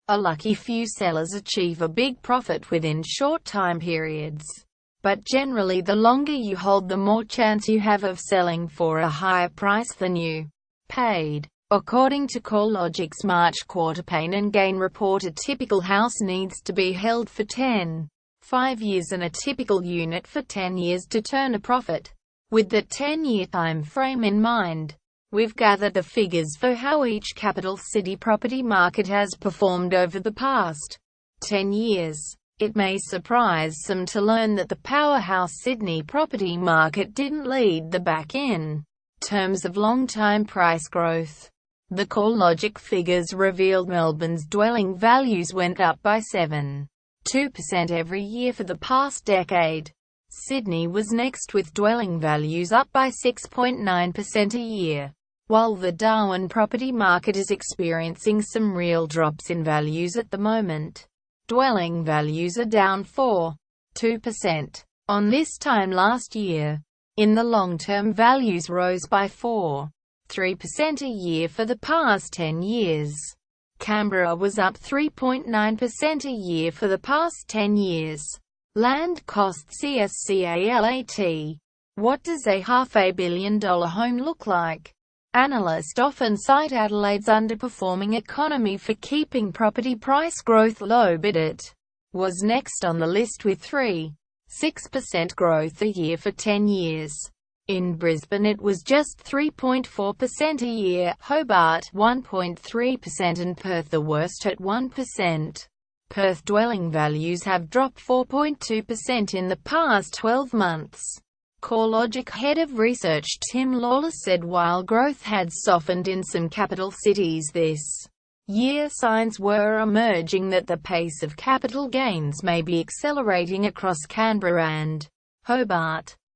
A lucky few sellers achieve a big profit within short time periods. But generally the longer you hold, the more chance you have of selling for a higher price than you paid. According to CoreLogic's March quarter pain and gain report, a typical house needs to be held for 5 years and a typical unit for 10 years to turn a profit. With the 10-year time frame in mind, we've gathered the figures for how each capital city property market has performed over the past 10 years. It may surprise some to learn that the powerhouse Sydney property market didn't lead the pack in terms of long-time price growth. The CoreLogic figures revealed Melbourne's dwelling values went up by 7.2% every year for the past decade. Sydney was next with dwelling values up by 6.9% a year. While the Darwin property market is experiencing some real drops in values at the moment. Dwelling values are down 4.2% on this time last year. In the long term, values rose by 4.3% a year for the past 10 years. Canberra was up 3.9% a year for the past 10 years. Land costs CSCALAT. What does a $500 million home look like? Analysts often cite Adelaide's underperforming economy for keeping property price growth low, but it was next on the list with 3.6% growth a year for 10 years. In Brisbane it was just 3.4% a year, Hobart 1.3% and Perth the worst at 1%. Perth dwelling values have dropped 4.2% in the past 12 months. CoreLogic head of research Tim Lawless said while growth had softened in some capital cities this year, signs were emerging that the pace of capital gains may be accelerating across Canberra and Hobart.